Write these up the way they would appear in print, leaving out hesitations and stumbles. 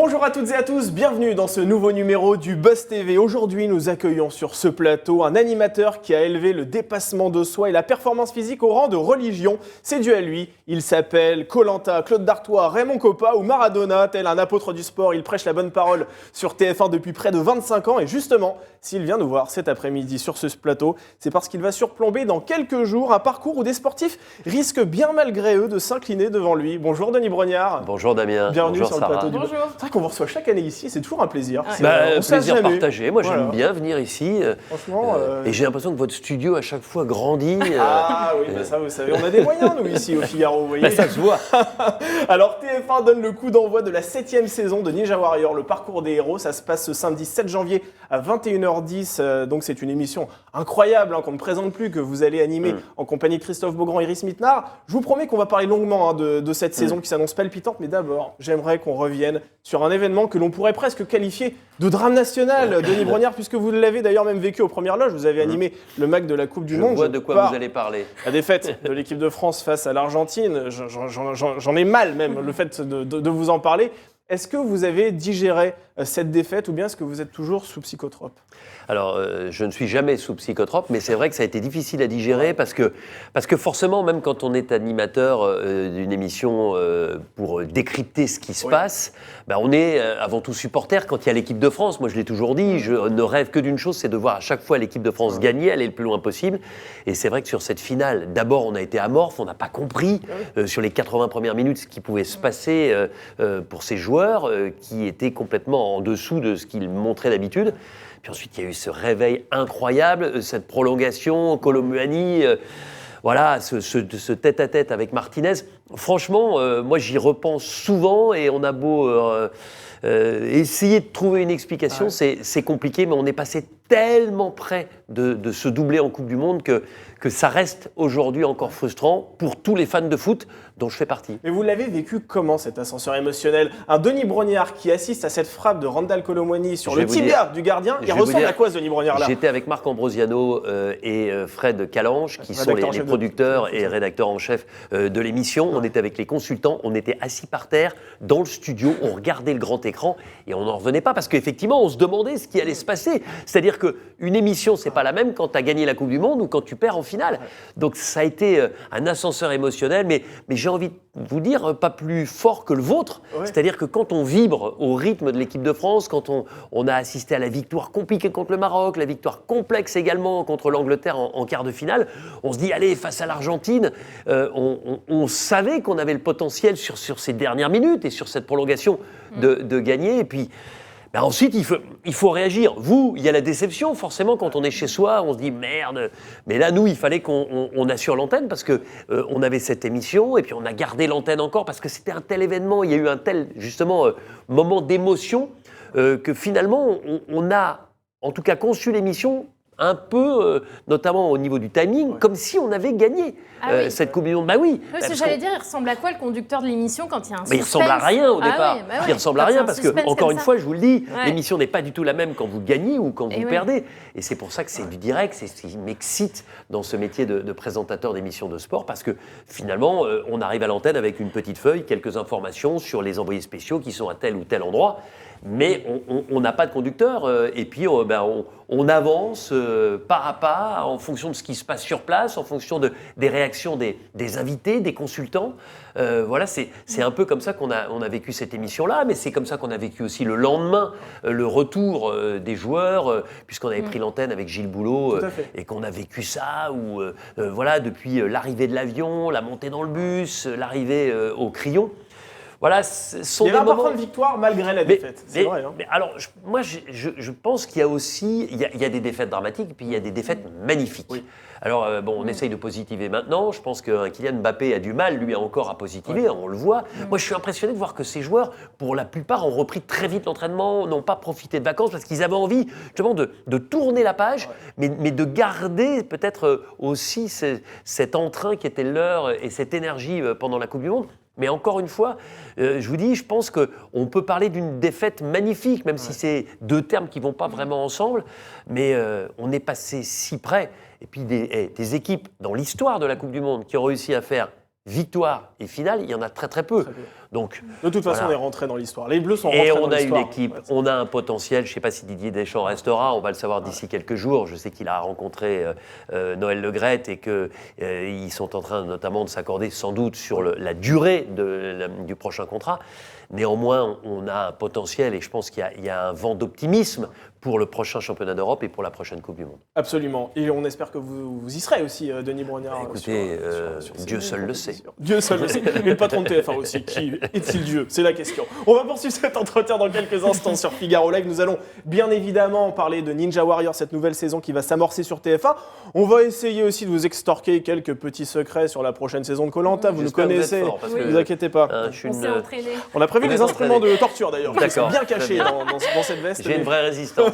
Bonjour à toutes et à tous, bienvenue dans ce nouveau numéro du Buzz TV. Aujourd'hui, nous accueillons sur ce plateau un animateur qui a élevé le dépassement de soi et la performance physique au rang de religion. C'est dû à lui. Il s'appelle Koh-Lanta, Claude Dartois, Raymond Coppa ou Maradona. Tel un apôtre du sport, il prêche la bonne parole sur TF1 depuis près de 25 ans. Et justement, s'il vient nous voir cet après-midi sur ce plateau, c'est parce qu'il va surplomber dans quelques jours un parcours où des sportifs risquent bien malgré eux de s'incliner devant lui. Bonjour Denis Brognard. Bonjour Damien. Bienvenue Bonjour sur le plateau Sarah. du Buzz. C'est vrai qu'on vous reçoit chaque année ici, c'est toujours un plaisir. Plaisir partagé. Moi, j'aime bien venir ici. Franchement, et j'ai l'impression que votre studio à chaque fois grandit. Ah oui, ça vous savez, on a des moyens nous ici au Figaro, vous voyez. Ça se voit. Alors TF1 donne le coup d'envoi de la 7e saison de Ninja Warrior, le parcours des héros. Ça se passe ce samedi 7 janvier à 21h10. Donc c'est une émission incroyable qu'on ne présente plus, que vous allez animer en compagnie de Christophe Beaugrand et Iris Mittenard. Je vous promets qu'on va parler longuement de cette saison qui s'annonce palpitante. Mais d'abord, j'aimerais qu'on revienne sur un événement que l'on pourrait presque qualifier de drame national, Denis Brognard, puisque vous l'avez d'ailleurs même vécu aux premières loges. Vous avez animé le MAC de la Coupe du Monde. Je vois de quoi vous allez parler. La défaite de l'équipe de France face à l'Argentine, j'en ai mal même, le fait de vous en parler. Est-ce que vous avez digéré cette défaite ou bien est-ce que vous êtes toujours sous psychotrope ? Alors, je ne suis jamais sous psychotrope, mais c'est vrai que ça a été difficile à digérer parce que forcément, même quand on est animateur d'une émission pour décrypter ce qui se passe, on est avant tout supporter quand il y a l'équipe de France. Moi, je l'ai toujours dit, je ne rêve que d'une chose, c'est de voir à chaque fois l'équipe de France gagner, aller le plus loin possible. Et c'est vrai que sur cette finale, d'abord, on a été amorphe, on n'a pas compris sur les 80 premières minutes ce qui pouvait se passer pour ces joueurs qui étaient complètement en dessous de ce qu'ils montraient d'habitude. Puis ensuite, il y a eu ce réveil incroyable, cette prolongation, Kolo Muani, ce tête-à-tête avec Martinez. Franchement, moi, j'y repense souvent et on a beau essayer de trouver une explication, c'est compliqué, mais on est passé tellement près de se doubler en Coupe du Monde que ça reste aujourd'hui encore frustrant pour tous les fans de foot dont je fais partie. Mais vous l'avez vécu comment cet ascenseur émotionnel ? Un Denis Brognard qui assiste à cette frappe de Randal Kolo Muani sur le tibia du gardien, il ressemble à quoi ce Denis Brognard là ? J'étais avec Marc Ambrosiano et Fred Calange qui sont les producteurs et rédacteurs en chef de l'émission. On était avec les consultants, on était assis par terre dans le studio, on regardait le grand écran et on n'en revenait pas parce qu'effectivement on se demandait ce qui allait se passer. C'est-à-dire qu'une émission c'est pas la même quand tu as gagné la Coupe du Monde ou quand tu perds en finale. Donc ça a été un ascenseur émotionnel, mais j'ai envie de vous dire, pas plus fort que le vôtre. C'est-à-dire que quand on vibre au rythme de l'équipe de France, quand on a assisté à la victoire compliquée contre le Maroc, la victoire complexe également contre l'Angleterre en quart de finale, on se dit, allez, face à l'Argentine, on savait qu'on avait le potentiel sur ces dernières minutes et sur cette prolongation de gagner. Et puis, ensuite, il faut réagir. Vous, il y a la déception, forcément, quand on est chez soi, on se dit merde. Mais là, nous, il fallait qu'on assure l'antenne parce qu'on avait cette émission et puis on a gardé l'antenne encore parce que c'était un tel événement, il y a eu un tel, justement, moment d'émotion que finalement, on a, en tout cas, conçu l'émission un peu, notamment au niveau du timing, comme si on avait gagné cette Coupe du Monde. Parce que j'allais dire, il ressemble à quoi le conducteur de l'émission quand il y a un suspense ? Il ressemble à rien au départ. Il ressemble à rien parce que, encore une fois, je vous le dis, l'émission n'est pas du tout la même quand vous gagnez ou quand vous perdez. Et c'est pour ça que c'est du direct, c'est ce qui m'excite dans ce métier de présentateur d'émissions de sport parce que finalement, on arrive à l'antenne avec une petite feuille, quelques informations sur les envoyés spéciaux qui sont à tel ou tel endroit. Mais on n'a pas de conducteur et puis on avance pas à pas en fonction de ce qui se passe sur place, en fonction des réactions des invités, des consultants. C'est un peu comme ça qu'on a vécu cette émission-là, mais c'est comme ça qu'on a vécu aussi le lendemain, le retour des joueurs, puisqu'on avait pris l'antenne avec Gilles Boulot et qu'on a vécu ça, depuis l'arrivée de l'avion, la montée dans le bus, l'arrivée au Crillon. Voilà, il y avait un parfum de victoire malgré la défaite, c'est vrai. Mais alors, moi, je pense qu'il y a aussi il y a des défaites dramatiques et puis il y a des défaites magnifiques. Oui. Alors, on essaye de positiver maintenant. Je pense que Kylian Mbappé a du mal, lui, encore à positiver, on le voit. Moi, je suis impressionné de voir que ces joueurs, pour la plupart, ont repris très vite l'entraînement, n'ont pas profité de vacances parce qu'ils avaient envie, justement, de tourner la page, mais de garder peut-être aussi cet entrain qui était leur et cette énergie pendant la Coupe du Monde. Mais encore une fois, je vous dis, je pense qu'on peut parler d'une défaite magnifique, même si c'est deux termes qui ne vont pas vraiment ensemble. Mais on est passé si près. Et puis des équipes dans l'histoire de la Coupe du Monde qui ont réussi à faire victoire et finale, il y en a très très peu. Donc, de toute façon, voilà. on est rentré dans l'histoire. Les Bleus sont rentrés et dans on a l'histoire. une équipe, on a un potentiel. Je ne sais pas si Didier Deschamps restera, on va le savoir d'ici quelques jours. Je sais qu'il a rencontré Noël Le Graët et qu'ils sont en train notamment de s'accorder sans doute sur la durée du prochain contrat. Néanmoins, on a un potentiel et je pense qu'il y a un vent d'optimisme pour le prochain championnat d'Europe et pour la prochaine Coupe du Monde. Absolument. Et on espère que vous y serez aussi, Denis Brognard. Écoutez, Dieu seul le sait. Dieu seul le sait. Et le patron de TF1 aussi. Qui est-il Dieu? C'est la question. On va poursuivre cet entretien dans quelques instants sur Figaro Live. Nous allons bien évidemment parler de Ninja Warrior, cette nouvelle saison qui va s'amorcer sur TF1. On va essayer aussi de vous extorquer quelques petits secrets sur la prochaine saison de Koh-Lanta. Vous nous connaissez. Ne vous inquiétez pas. On s'est entraîné. On a prévu des instruments de torture d'ailleurs. Ils sont bien cachés bien. dans cette veste. J'ai une vraie résistance.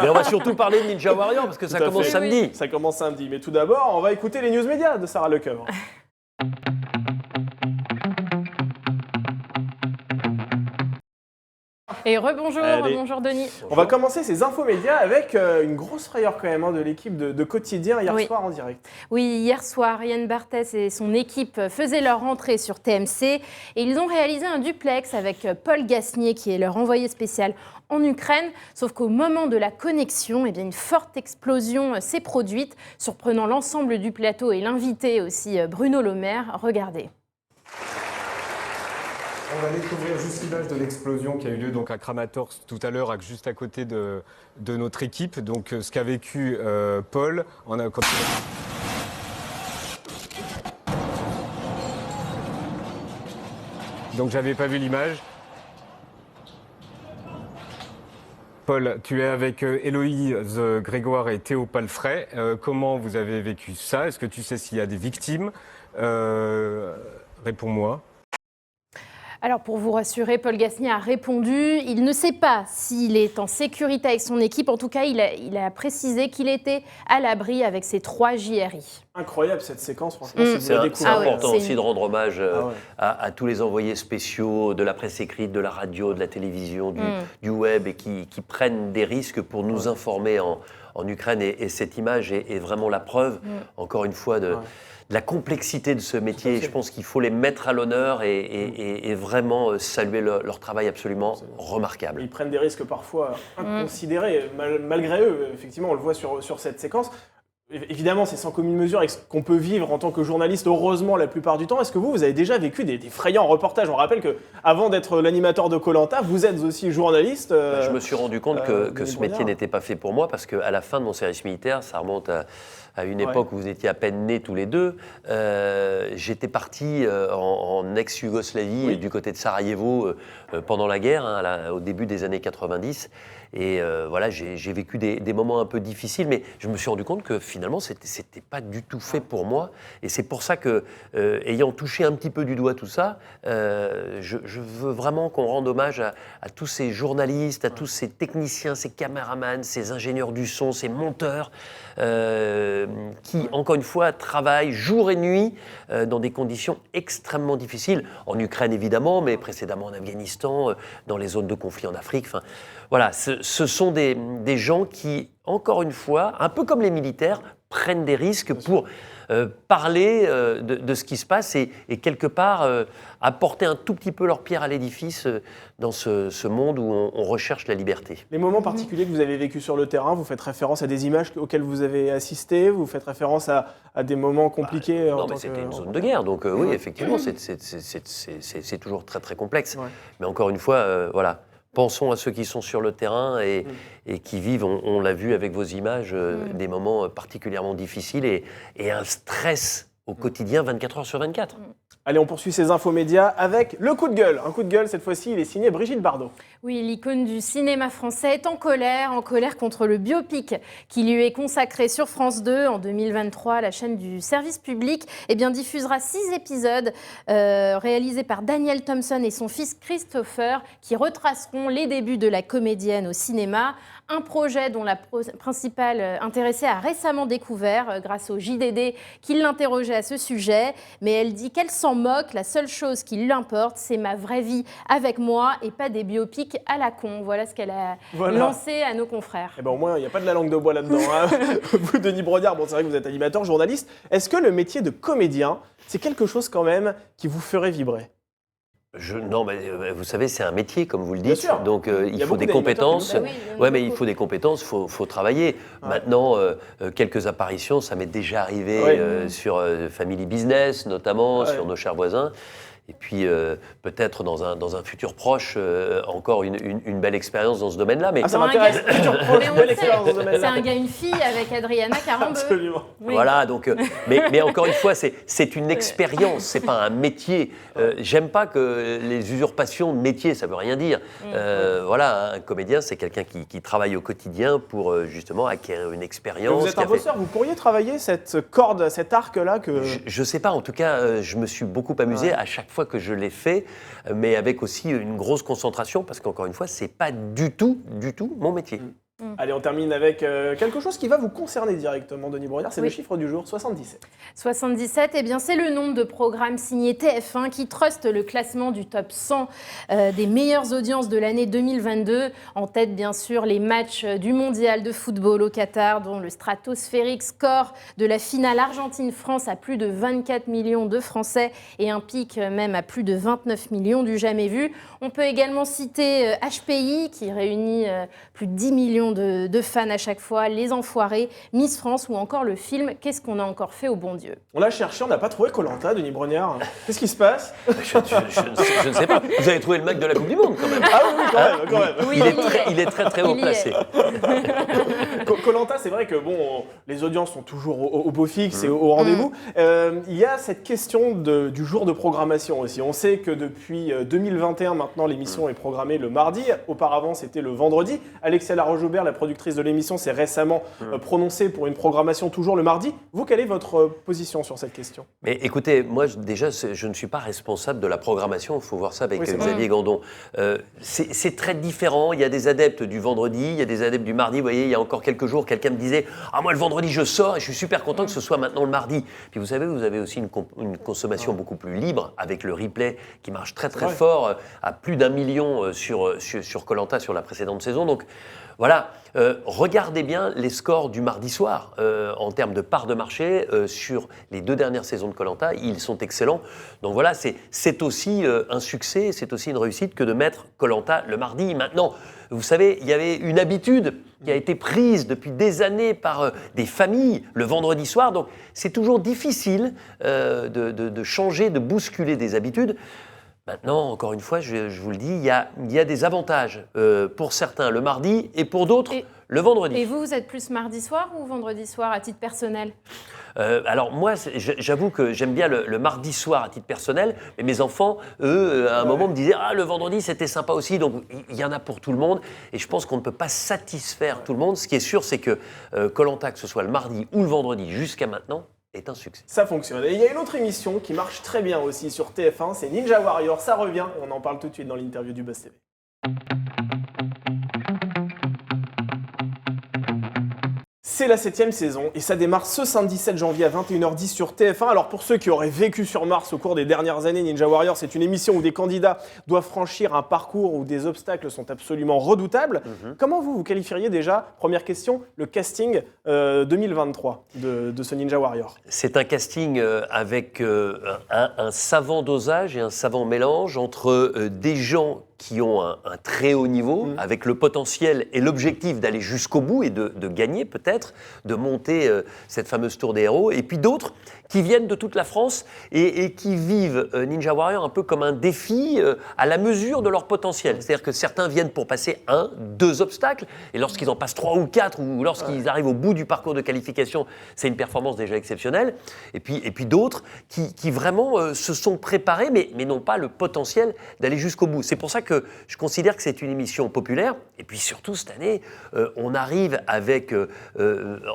Mais on va surtout parler de Ninja Warrior parce que ça commence samedi. Oui. Ça commence samedi. Mais tout d'abord, on va écouter les news médias de Sarah Lecoeuvre. Et rebonjour Denis. On va commencer ces infos médias avec une grosse frayeur quand même de l'équipe de Quotidien hier soir en direct. Oui, hier soir, Yann Barthès et son équipe faisaient leur entrée sur TMC et ils ont réalisé un duplex avec Paul Gasnier qui est leur envoyé spécial en Ukraine. Sauf qu'au moment de la connexion, une forte explosion s'est produite, surprenant l'ensemble du plateau et l'invité aussi Bruno Le Maire. Regardez. On va découvrir juste l'image de l'explosion qui a eu lieu donc à Kramatorsk tout à l'heure, juste à côté de notre équipe. Donc ce qu'a vécu Paul Donc j'avais pas vu l'image. Paul, tu es avec Héloïse Grégoire et Théo Palfray. Comment vous avez vécu ça? Est-ce que tu sais s'il y a des victimes? Réponds-moi. Alors pour vous rassurer, Paul Gasnier a répondu. Il ne sait pas s'il est en sécurité avec son équipe. En tout cas, il a précisé qu'il était à l'abri avec ses 3 JRI. Incroyable cette séquence, franchement. C'est important aussi de rendre hommage à tous les envoyés spéciaux de la presse écrite, de la radio, de la télévision, du web et qui prennent des risques pour nous informer en Ukraine. Et cette image est vraiment la preuve, encore une fois, de la complexité de ce métier. Je pense qu'il faut les mettre à l'honneur et vraiment saluer leur travail absolument remarquable. Ils prennent des risques parfois inconsidérés, malgré eux. Effectivement, on le voit sur cette séquence. Évidemment, c'est sans commune mesure avec ce qu'on peut vivre en tant que journaliste, heureusement, la plupart du temps. Est-ce que vous avez déjà vécu des frayants reportages? On rappelle qu'avant d'être l'animateur de Koh-Lanta, vous êtes aussi journaliste. Je me suis rendu compte que ce métier n'était pas fait pour moi parce qu'à la fin de mon service militaire, ça remonte à une époque où vous étiez à peine nés tous les deux. J'étais parti en ex-Yougoslavie, du côté de Sarajevo, pendant la guerre, au début des années 90. Et voilà, j'ai vécu des moments un peu difficiles, mais je me suis rendu compte que finalement, c'était pas du tout fait pour moi. Et c'est pour ça que, ayant touché un petit peu du doigt tout ça, je veux vraiment qu'on rende hommage à tous ces journalistes, à tous ces techniciens, ces caméramans, ces ingénieurs du son, ces monteurs, qui, encore une fois, travaillent jour et nuit dans des conditions extrêmement difficiles. En Ukraine, évidemment, mais précédemment en Afghanistan, dans les zones de conflit en Afrique. Enfin, voilà, ce sont des gens qui, encore une fois, un peu comme les militaires, prennent des risques pour parler de ce qui se passe et quelque part apporter un tout petit peu leur pierre à l'édifice dans ce monde où on recherche la liberté. Les moments particuliers que vous avez vécus sur le terrain, vous faites référence à des images auxquelles vous avez assisté, vous faites référence à des moments compliqués Non, mais c'était une zone de guerre, donc oui, effectivement, c'est toujours très très complexe. Ouais. Mais encore une fois, voilà. Pensons à ceux qui sont sur le terrain et qui vivent, on l'a vu avec vos images, des moments particulièrement difficiles et un stress au quotidien 24 heures sur 24. Allez, on poursuit ces infos médias avec le coup de gueule. Un coup de gueule, cette fois-ci, il est signé Brigitte Bardot. Oui, l'icône du cinéma français est en colère contre le biopic qui lui est consacré sur France 2 en 2023. La chaîne du service public diffusera 6 épisodes réalisés par Daniel Thompson et son fils Christopher qui retraceront les débuts de la comédienne au cinéma. Un projet dont la principale intéressée a récemment découvert grâce au JDD qui l'interrogeait à ce sujet. Mais elle dit qu'elle s'en moque. La seule chose qui lui importe, c'est ma vraie vie avec moi et pas des biopics à la con. Voilà ce qu'elle a lancé à nos confrères. Et ben au moins, il n'y a pas de la langue de bois là-dedans. Hein. Vous, Denis Brognard, bon, c'est vrai que vous êtes animateur, journaliste. Est-ce que le métier de comédien, c'est quelque chose quand même qui vous ferait vibrer ? Non, mais vous savez, c'est un métier, comme vous le Bien dites. sûr. Donc, il faut des d'animateurs compétences. qui nous Ouais, mais il faut des compétences, faut travailler. Ouais. Maintenant, quelques apparitions, ça m'est déjà arrivé Ouais. sur Family Business, notamment, Ouais. sur Nos chers voisins. Et puis, peut-être dans un futur proche, encore une belle expérience dans ce domaine-là. Mais Ça Dans un m'intéresse. gars- Futur proche, Mais on belle le expérience dans ce sait, c'est domaine-là. un gars, une fille avec Adriana Carambeu. Absolument. Oui. voilà, donc, mais encore une fois, c'est une expérience, c'est pas un métier. J'aime pas que les usurpations de métier, ça veut rien dire. Voilà, un comédien, c'est quelqu'un qui travaille au quotidien pour justement acquérir une Mais expérience. vous êtes un bosseur, vous pourriez travailler cette corde, cet arc-là que... Je sais pas, en tout cas, je me suis beaucoup amusé à chaque fois que je l'ai fait, mais avec aussi une grosse concentration, parce qu'encore une fois, c'est pas du tout mon métier. Allez, on termine avec quelque chose qui va vous concerner directement, Denis Brognard, c'est Oui. le chiffre du jour, 77. 77, eh bien, c'est le nombre de programmes signés TF1 qui truste le classement du top 100 des meilleures audiences de l'année 2022. En tête, bien sûr, les matchs du mondial de football au Qatar, dont le stratosphérique score de la finale Argentine-France à plus de 24 millions de Français et un pic même à plus de 29 millions du jamais vu. On peut également citer HPI qui réunit plus de 10 millions de fans à chaque fois, Les Enfoirés, Miss France ou encore le film Qu'est-ce qu'on a encore fait au bon Dieu. On l'a cherché, on n'a pas trouvé Koh-Lanta, Denis Brognard. Qu'est-ce qui se passe? Je ne sais pas. Vous avez trouvé le mec de la Coupe du Monde quand même. Ah oui, quand même. Oui, Il est très haut Il y placé. Koh-Lanta, c'est vrai que bon, les audiences sont toujours au beau fixe et au rendez-vous. Il y a cette question du jour de programmation aussi. On sait que depuis 2021, maintenant, l'émission est programmée le mardi. Auparavant, c'était le vendredi. Alexia Laroche-Joubert, la productrice de l'émission, s'est récemment prononcée pour une programmation toujours le mardi. Vous, quelle est votre position sur cette question? Mais écoutez, moi déjà, je ne suis pas responsable de la programmation. Il faut voir ça avec Oui, c'est Xavier Gandon. C'est très différent. Il y a des adeptes du vendredi, il y a des adeptes du mardi. Vous voyez, il y a encore quelques jours, quelqu'un me disait « Ah, moi, le vendredi, je sors et je suis super content que ce soit maintenant le mardi. » Puis vous savez, vous avez aussi une consommation beaucoup plus libre avec le replay qui marche très fort, à plus d'1 million sur Koh-Lanta sur la précédente saison. Donc voilà, regardez bien les scores du mardi soir en termes de part de marché sur les 2 dernières saisons de Koh-Lanta. Ils sont excellents. Donc voilà, c'est aussi un succès, c'est aussi une réussite que de mettre Koh-Lanta le mardi. Maintenant, vous savez, il y avait une habitude qui a été prise depuis des années par des familles le vendredi soir. Donc c'est toujours difficile de changer, de bousculer des habitudes. Maintenant, encore une fois, je vous le dis, il y a des avantages pour certains le mardi et pour d'autres le vendredi. Et vous êtes plus mardi soir ou vendredi soir à titre personnel? Alors moi, j'avoue que j'aime bien le mardi soir à titre personnel, mais mes enfants, eux, à un moment me disaient « Ah, le vendredi, c'était sympa aussi ». Donc il y en a pour tout le monde et je pense qu'on ne peut pas satisfaire tout le monde. Ce qui est sûr, c'est que Koh-Lanta, que ce soit le mardi ou le vendredi jusqu'à maintenant, est un succès. Ça fonctionne. Et il y a une autre émission qui marche très bien aussi sur TF1, c'est Ninja Warrior. Ça revient, on en parle tout de suite dans l'interview du Buzz TV. C'est la 7e saison et ça démarre ce samedi 7 janvier à 21h10 sur TF1. Alors pour ceux qui auraient vécu sur Mars au cours des dernières années, Ninja Warrior, c'est une émission où des candidats doivent franchir un parcours où des obstacles sont absolument redoutables. Comment vous qualifieriez déjà, première question, le casting 2023 de ce Ninja Warrior? C'est un casting avec un savant dosage et un savant mélange entre des gens qui ont un très haut niveau, avec le potentiel et l'objectif d'aller jusqu'au bout et de gagner peut-être, de monter cette fameuse tour des héros, et puis d'autres qui viennent de toute la France et qui vivent Ninja Warrior un peu comme un défi à la mesure de leur potentiel. C'est-à-dire que certains viennent pour passer 1, 2 obstacles, et lorsqu'ils en passent 3 ou 4, ou lorsqu'ils arrivent au bout du parcours de qualification, c'est une performance déjà exceptionnelle. Et puis d'autres qui vraiment se sont préparés, mais n'ont pas le potentiel d'aller jusqu'au bout. C'est pour ça que je considère que c'est une émission populaire. Et puis surtout, cette année, on arrive avec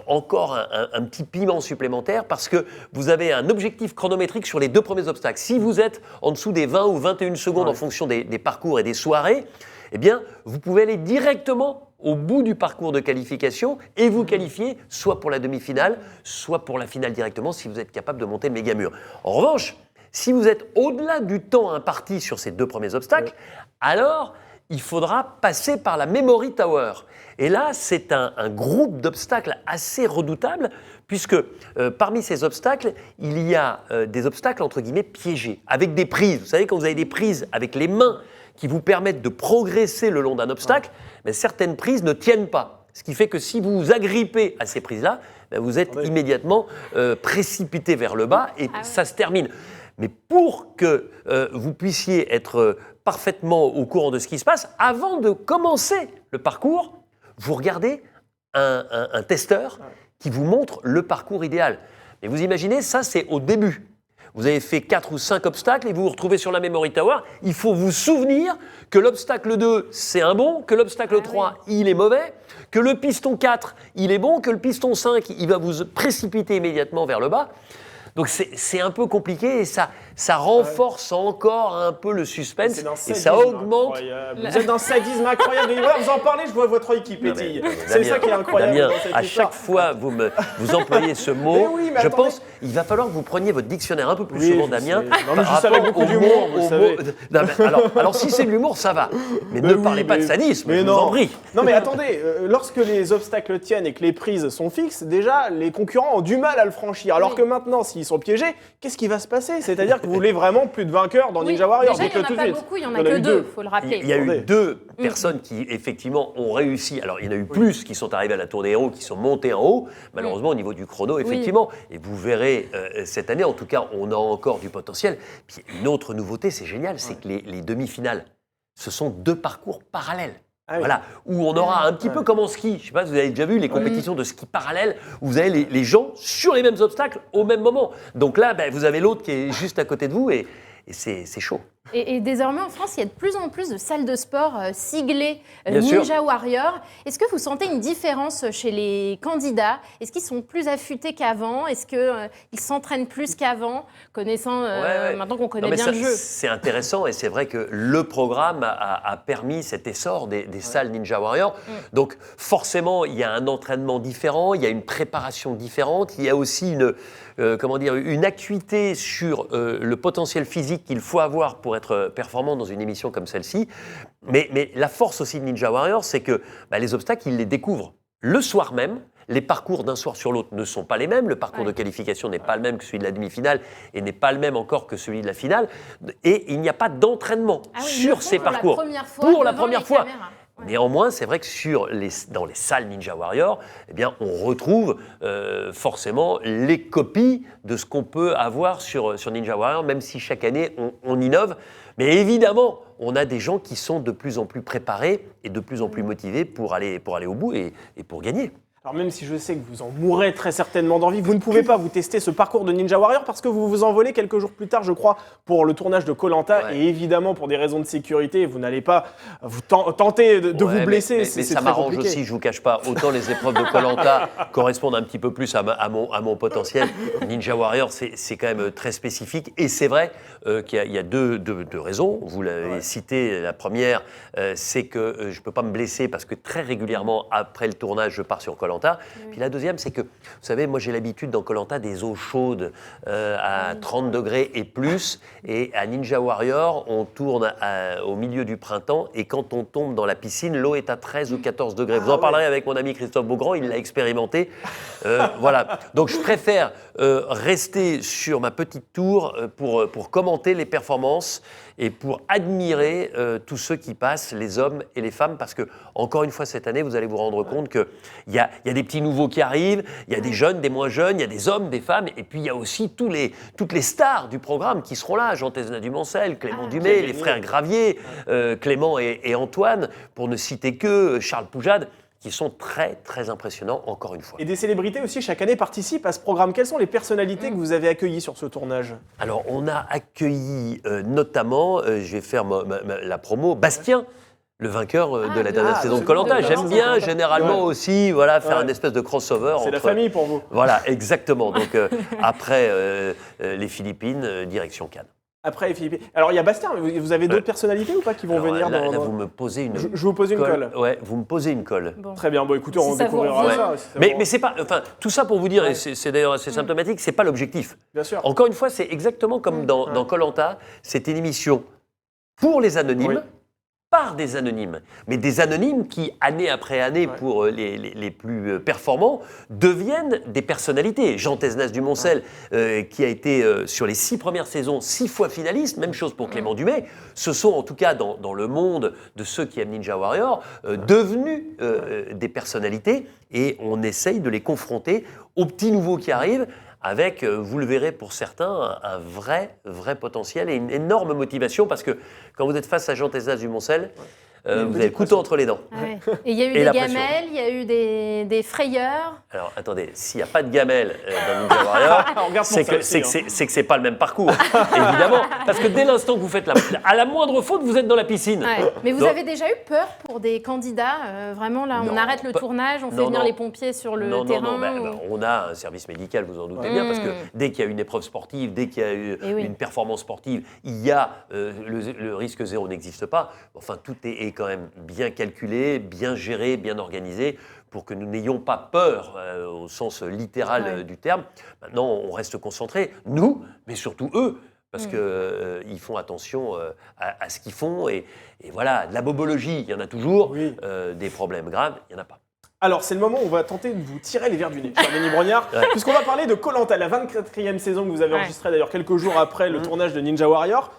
encore un petit piment supplémentaire, parce que vous avez un objectif chronométrique sur les 2 premiers obstacles. Si vous êtes en dessous des 20 ou 21 secondes en fonction des parcours et des soirées, eh bien, vous pouvez aller directement au bout du parcours de qualification et vous qualifier soit pour la demi-finale, soit pour la finale directement, si vous êtes capable de monter le méga mur. En revanche, si vous êtes au-delà du temps imparti sur ces 2 premiers obstacles, alors il faudra passer par la Memory Tower. Et là, c'est un groupe d'obstacles assez redoutable, puisque parmi ces obstacles, il y a des obstacles entre guillemets piégés, avec des prises. Vous savez, quand vous avez des prises avec les mains qui vous permettent de progresser le long d'un obstacle, mais certaines prises ne tiennent pas. Ce qui fait que si vous vous agrippez à ces prises-là, vous êtes immédiatement précipité vers le bas et ça se termine. Mais pour que vous puissiez être parfaitement au courant de ce qui se passe, avant de commencer le parcours, vous regardez un testeur qui vous montre le parcours idéal. Et vous imaginez, ça c'est au début. Vous avez fait 4 ou 5 obstacles et vous vous retrouvez sur la Memory Tower. Il faut vous souvenir que l'obstacle 2, c'est un bon, que l'obstacle 3, il est mauvais, que le piston 4, il est bon, que le piston 5, il va vous précipiter immédiatement vers le bas. Donc c'est un peu compliqué et ça renforce encore un peu le suspense et ça augmente. Incroyable. Vous êtes dans un sadisme incroyable. Vous en parlez, je vois votre œil qui pétille. C'est ça qui est incroyable. Damien, dans cette à histoire. chaque fois vous employez ce mot, mais je attendez. pense il va falloir que vous preniez votre dictionnaire un peu plus souvent, Damien. Non, mais juste avec beaucoup d'humour, vous savez. Non, mais alors si c'est de l'humour, ça va. Mais ne parlez pas de sadisme, je vous en prie. Non mais attendez, lorsque les obstacles tiennent et que les prises sont fixes, déjà les concurrents ont du mal à le franchir. Alors que maintenant, s'ils sont piégés, qu'est-ce qui va se passer? C'est-à-dire que vous voulez vraiment plus de vainqueurs dans Ninja Warrior. Déjà, il n'y en a pas beaucoup, il n'y en a que deux, il faut le rappeler. Il y a eu 2 personnes qui, effectivement, ont réussi. Alors, il y en a eu plus qui sont arrivés à la Tour des Héros, qui sont montés en haut, malheureusement, au niveau du chrono, effectivement. Et vous verrez, cette année, en tout cas, on a encore du potentiel. Puis, une autre nouveauté, c'est génial, c'est que les demi-finales, ce sont 2 parcours parallèles. Voilà, où on aura un petit peu comme en ski. Je ne sais pas si vous avez déjà vu les compétitions de ski parallèle, où vous avez les gens sur les mêmes obstacles au même moment. Donc là, vous avez l'autre qui est juste à côté de vous et c'est chaud. Et désormais, en France, il y a de plus en plus de salles de sport siglées Bien Ninja sûr. Warrior. Est-ce que vous sentez une différence chez les candidats? Est-ce qu'ils sont plus affûtés qu'avant? Est-ce qu'ils s'entraînent plus qu'avant, connaissant maintenant qu'on connaît bien le jeu? C'est intéressant et c'est vrai que le programme a permis cet essor des salles Ninja Warrior. Donc forcément, il y a un entraînement différent, il y a une préparation différente, il y a aussi une acuité sur le potentiel physique qu'il faut avoir pour être performant dans une émission comme celle-ci. Mais la force aussi de Ninja Warrior, c'est que les obstacles, ils les découvrent le soir même. Les parcours d'un soir sur l'autre ne sont pas les mêmes. Le parcours de qualification n'est pas le même que celui de la demi-finale et n'est pas le même encore que celui de la finale. Et il n'y a pas d'entraînement sur ces parcours. Pour la première fois. Néanmoins, c'est vrai que dans les salles Ninja Warrior, on retrouve forcément les copies de ce qu'on peut avoir sur Ninja Warrior, même si chaque année on innove. Mais évidemment, on a des gens qui sont de plus en plus préparés et de plus en plus motivés pour aller au bout et pour gagner. Alors même si je sais que vous en mourrez très certainement d'envie, vous ne pouvez pas vous tester ce parcours de Ninja Warrior parce que vous vous envolez quelques jours plus tard, je crois, pour le tournage de Koh-Lanta et évidemment pour des raisons de sécurité, vous n'allez pas vous tenter de vous blesser. Mais c'est ça très m'arrange compliqué. aussi, je vous cache pas. Autant les épreuves de Koh-Lanta correspondent un petit peu plus à mon potentiel. Ninja Warrior, c'est quand même très spécifique et c'est vrai qu'il y a deux raisons. Vous l'avez cité, la première, c'est que je peux pas me blesser parce que très régulièrement après le tournage, je pars sur Koh-Lanta. Puis la deuxième, c'est que, vous savez, moi j'ai l'habitude dans Koh-Lanta des eaux chaudes à 30 degrés et plus. Et à Ninja Warrior, on tourne au milieu du printemps et quand on tombe dans la piscine, l'eau est à 13 ou 14 degrés. Vous en parlerez avec mon ami Christophe Beaugrand, il l'a expérimenté. Voilà. Donc je préfère rester sur ma petite tour pour commenter les performances et pour admirer tous ceux qui passent, les hommes et les femmes, parce que, encore une fois, cette année, vous allez vous rendre compte qu'il y a des petits nouveaux qui arrivent, il y a des jeunes, des moins jeunes, il y a des hommes, des femmes, et puis il y a aussi toutes les stars du programme qui seront là, Jean Thévenin Dumancel, Clément Dumais, les frères Gravier, Clément et Antoine, pour ne citer que Charles Poujade, qui sont très, très impressionnants, encore une fois. Et des célébrités aussi, chaque année, participent à ce programme. Quelles sont les personnalités que vous avez accueillies sur ce tournage? Alors, on a accueilli notamment, je vais faire la promo, Bastien, le vainqueur de la dernière saison de Koh-Lanta. J'aime bien, généralement aussi, faire une espèce de crossover. C'est la famille pour vous. Voilà, exactement. Donc, après les Philippines, direction Cannes. Après, Philippe. Alors, il y a Bastien, mais vous avez d'autres personnalités ou pas qui vont venir là, vous me posez une Je vous pose une colle. Ouais, vous me posez une colle. Bon. Très bien, bon écoutez, on Si ça vous découvrira revient. ça. Mais c'est pas, tout ça pour vous dire, et c'est d'ailleurs assez symptomatique, c'est pas l'objectif. Bien sûr. Encore une fois, c'est exactement comme dans Koh-Lanta, c'est une émission pour les anonymes, par des anonymes, mais des anonymes qui, année après année, pour les plus performants, deviennent des personnalités. Jean Tesnas du Moncel, qui a été sur les 6 premières saisons 6 fois finaliste, même chose pour Clément Dumais, ce sont en tout cas dans le monde de ceux qui aiment Ninja Warrior, devenus des personnalités, et on essaye de les confronter aux petits nouveaux qui arrivent, avec, vous le verrez pour certains, un vrai potentiel et une énorme motivation, parce que quand vous êtes face à Jean Tesnas du Moncel, vous avez le couteau entre les dents. Ouais. Et il y a eu des gamelles, il y a eu des frayeurs. Alors attendez, s'il n'y a pas de gamelle dans Ninja Warrior, c'est que c'est pas le même parcours, évidemment. Parce que dès l'instant que vous faites à la moindre faute, vous êtes dans la piscine. Ouais. Mais vous avez déjà eu peur pour des candidats vraiment là, on arrête le tournage, on fait venir les pompiers sur le terrain. Non, on a un service médical, vous en doutez bien, parce que dès qu'il y a une épreuve sportive, dès qu'il y a une performance sportive, il y a le risque zéro n'existe pas. Enfin, tout est quand même bien calculé, bien géré, bien organisé, pour que nous n'ayons pas peur au sens littéral du terme. Maintenant, on reste concentrés, nous, mais surtout eux, parce qu'ils font attention à ce qu'ils font. Et voilà, de la bobologie, il y en a toujours, des problèmes graves, il n'y en a pas. Alors, c'est le moment où on va tenter de vous tirer les verres du nez, cher Denis Brognard, puisqu'on va parler de Koh-Lanta, la 24e saison que vous avez enregistrée d'ailleurs quelques jours après le tournage de Ninja Warrior.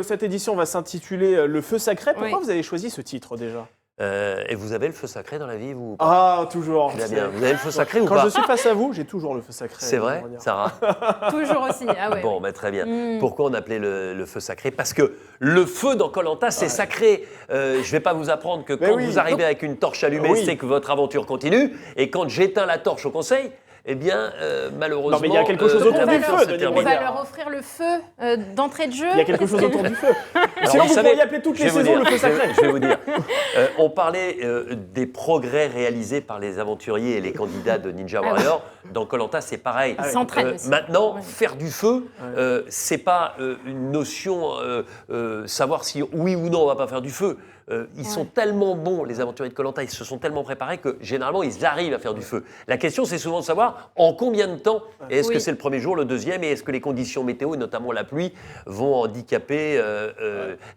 Cette édition va s'intituler Le Feu Sacré. Pourquoi vous avez choisi ce titre déjà ? Et vous avez le feu sacré dans la vie, vous ? Ah, toujours. Bien. Vous avez le feu sacré ou pas ? Quand je suis face à vous, j'ai toujours le feu sacré. C'est vrai, Sarah ? Toujours aussi. Ah ouais. Bon, très bien. Pourquoi on appelait le feu sacré ? Parce que le feu dans Koh-Lanta, c'est sacré. Je ne vais pas vous apprendre que quand vous arrivez avec une torche allumée, c'est que votre aventure continue. Et quand j'éteins la torche au conseil, eh bien, malheureusement... Non, mais il y a quelque chose autour du feu, Denis On va leur offrir le feu d'entrée de jeu. Il y a quelque chose autour du feu. Sinon, vous pourriez appeler toutes les saisons le feu sacré. Je vais vous dire. On parlait des progrès réalisés par les aventuriers et les candidats de Ninja Warrior. Dans Koh-Lanta, c'est pareil. Ils s'entraînent aussi. Maintenant, faire du feu, c'est pas une notion, savoir si oui ou non on va pas faire du feu. Ils sont tellement bons, les aventuriers de Koh-Lanta, ils se sont tellement préparés que généralement ils arrivent à faire du feu. La question, c'est souvent de savoir en combien de temps. Et est-ce que c'est le premier jour, le deuxième, et est-ce que les conditions météo, et notamment la pluie, vont handicaper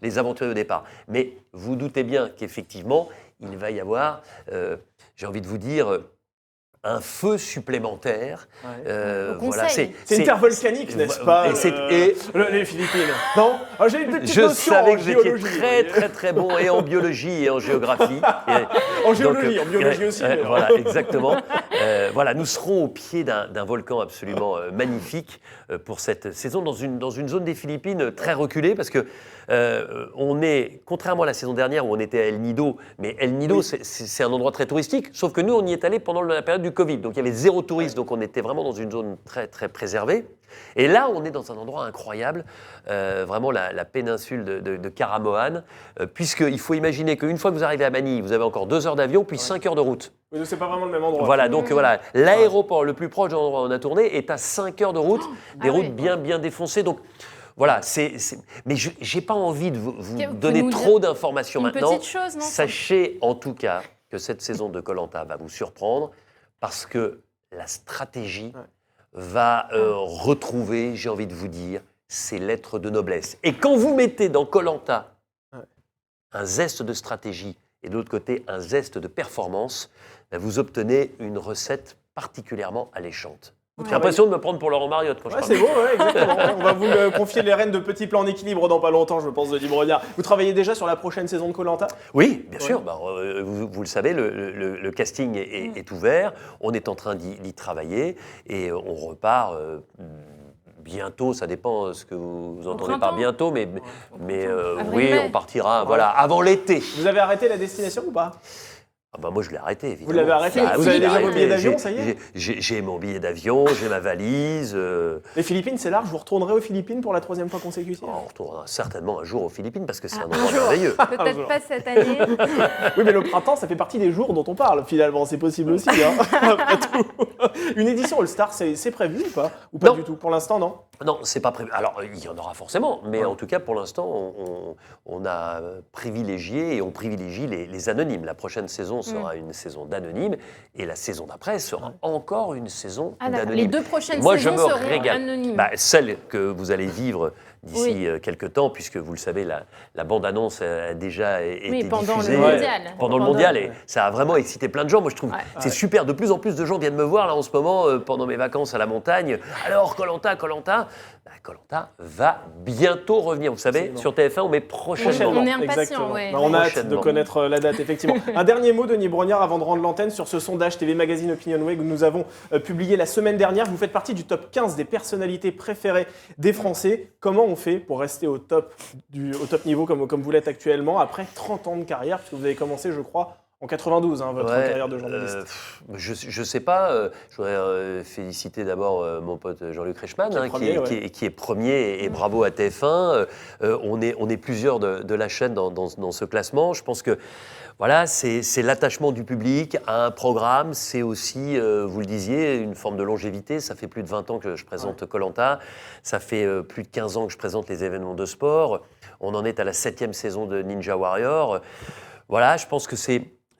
les aventuriers au départ. Mais vous doutez bien qu'effectivement, il va y avoir, j'ai envie de vous dire, un feu supplémentaire. Voilà, c'est intervolcanique, n'est-ce pas les Philippines. Non, j'ai une petite notion. Je savais que vous étiez très bon et en biologie et en géographie. En géologie, en biologie aussi. Voilà, exactement. Voilà, nous serons au pied d'un volcan absolument magnifique pour cette saison dans une zone des Philippines très reculée, parce que on est, contrairement à la saison dernière où on était à El Nido, mais El Nido c'est un endroit très touristique, sauf que nous on y est allé pendant la période du Covid, donc il y avait 0 touristes, donc on était vraiment dans une zone très très préservée. Et là on est dans un endroit incroyable, vraiment la péninsule de Caramoan, puisqu'il faut imaginer qu'une fois que vous arrivez à Manille, vous avez encore 2 heures d'avion, puis 5 heures de route. Mais c'est pas vraiment le même endroit. Voilà, donc voilà, l'aéroport le plus proche de l'endroit où on a tourné est à 5 heures de route, des routes bien défoncées, donc... Voilà, mais je n'ai pas envie de vous donner trop d'informations maintenant. Petite chose, non ? Sachez en tout cas que cette saison de Koh-Lanta va vous surprendre, parce que la stratégie va retrouver, j'ai envie de vous dire, ses lettres de noblesse. Et quand vous mettez dans Koh-Lanta un zeste de stratégie et de l'autre côté un zeste de performance, vous obtenez une recette particulièrement alléchante. J'ai l'impression de me prendre pour Laurent Mariotte quand je parle. C'est beau, exactement. On va vous confier les rênes de Petits Plans en équilibre dans pas longtemps, je pense, Denis Brognard. Vous travaillez déjà sur la prochaine saison de Koh-Lanta ? Oui, bien sûr. Bah, vous le savez, le casting est ouvert. On est en train d'y travailler et on repart bientôt. Ça dépend ce que vous entendez par bientôt, mais oui, on partira avant l'été. Vous avez arrêté la destination ou pas ? Moi, je l'ai arrêté, évidemment. Vous l'avez arrêté ? Vous avez déjà vos billets d'avion, ça y est ? J'ai mon billet d'avion, j'ai ma valise. Les Philippines, c'est large. Vous retournerez aux Philippines pour la 3e fois consécutive ? On retournera certainement un jour aux Philippines, parce que c'est un endroit merveilleux. Peut-être pas cette année. Oui, mais le printemps, ça fait partie des jours dont on parle, finalement. C'est possible aussi, après tout. Une édition All-Star, c'est prévu ou pas ? Ou pas du tout ? Pour l'instant, non ? Non, c'est pas prévu. Alors, il y en aura forcément, mais en tout cas, pour l'instant, on a privilégié et on privilégie les anonymes. La prochaine saison sera une saison d'anonymes, et la saison d'après sera encore une saison d'anonymes. Les 2 prochaines saisons seront régale. anonymes. Celle que vous allez vivre d'ici quelques temps, puisque vous le savez, la bande-annonce a déjà été pendant diffusée le mondial. Pendant le mondial, et ça a vraiment excité plein de gens. Moi, je trouve c'est super. De plus en plus de gens viennent me voir là en ce moment, pendant mes vacances à la montagne. Alors, Koh-Lanta, Koh-Lanta va bientôt revenir. Vous savez, sur TF1, on met prochainement. On est impatients, On a hâte de connaître la date, effectivement. Un dernier mot, Denis Brognard, avant de rendre l'antenne sur ce sondage TV Magazine Opinionway que nous avons publié la semaine dernière. Vous faites partie du top 15 des personnalités préférées des Français. Comment on fait pour rester au top niveau comme vous l'êtes actuellement après 30 ans de carrière, puisque vous avez commencé, je crois, en 92, votre carrière de journaliste. Je sais pas. Je voudrais féliciter d'abord mon pote Jean-Luc Reichmann, qui est premier, et bravo à TF1. On est plusieurs de la chaîne dans ce classement. Je pense que voilà, c'est l'attachement du public à un programme. C'est aussi, vous le disiez, une forme de longévité. Ça fait plus de 20 ans que je présente Koh-Lanta. Ça fait plus de 15 ans que je présente les événements de sport. On en est à la 7e saison de Ninja Warrior. Voilà, je pense que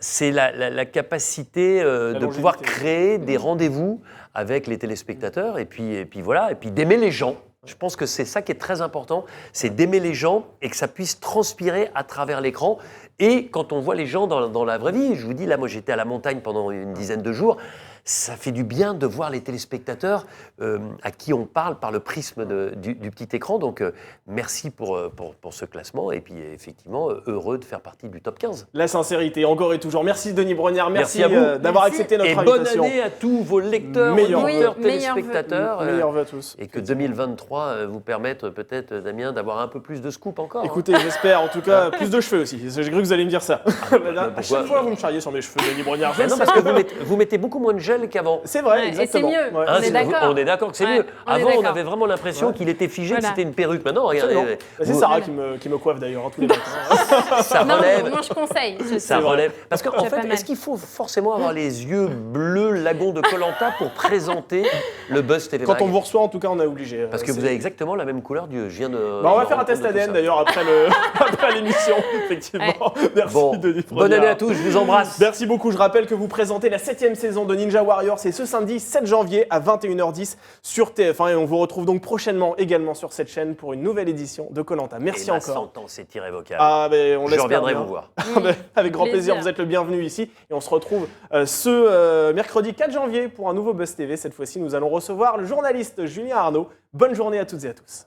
c'est la capacité de pouvoir créer des rendez-vous avec les téléspectateurs et puis d'aimer les gens. Je pense que c'est ça qui est très important, c'est d'aimer les gens et que ça puisse transpirer à travers l'écran. Et quand on voit les gens dans la vraie vie, je vous dis, là, moi j'étais à la montagne pendant une dizaine de jours, ça fait du bien de voir les téléspectateurs à qui on parle par le prisme du petit écran. Donc merci pour ce classement et puis effectivement heureux de faire partie du top 15. La sincérité, encore et toujours. Merci Denis Brognard, merci d'avoir accepté notre invitation. Et bonne année à tous vos lecteurs, auditeurs, téléspectateurs. Meilleurs vœux à tous. Et que 2023 vous permette peut-être, Damien, d'avoir un peu plus de scoop encore. Écoutez, j'espère, en tout cas, plus de cheveux aussi. J'ai cru que vous alliez me dire ça. À chaque fois, vous me charriez sur mes cheveux, Denis Brognard. Non, parce que vous mettez beaucoup moins de gel qu'avant. C'est vrai, exactement. Et c'est mieux, on est d'accord. On est d'accord que c'est mieux. Avant, on avait vraiment l'impression qu'il était figé, que c'était une perruque. Maintenant, regardez. C'est Sarah qui me coiffe d'ailleurs, tous les matins. Ça relève. Moi, je conseille. Ça relève. Parce qu'en fait, est-ce qu'il faut forcément avoir les yeux bleus lagon de Koh-Lanta pour présenter le Buzz TV Mag? Quand on vous reçoit, en tout cas, on est obligé. Parce que vous avez exactement la même couleur d'yeux. Je viens de. On va faire un test ADN d'ailleurs après l'émission, effectivement. Merci Denis Brognard. Bonne année à tous, je vous embrasse. Merci beaucoup. Je rappelle que vous présentez la 7e saison de Ninja Warrior. C'est ce samedi 7 janvier à 21h10 sur TF1. Et on vous retrouve donc prochainement également sur cette chaîne pour une nouvelle édition de Koh-Lanta. Merci encore. 100 ans, c'est irrévocable. On je reviendrai vous voir. Avec grand plaisir, vous êtes le bienvenu ici. Et on se retrouve ce mercredi 4 janvier pour un nouveau Buzz TV. Cette fois-ci, nous allons recevoir le journaliste Julien Arnaud. Bonne journée à toutes et à tous.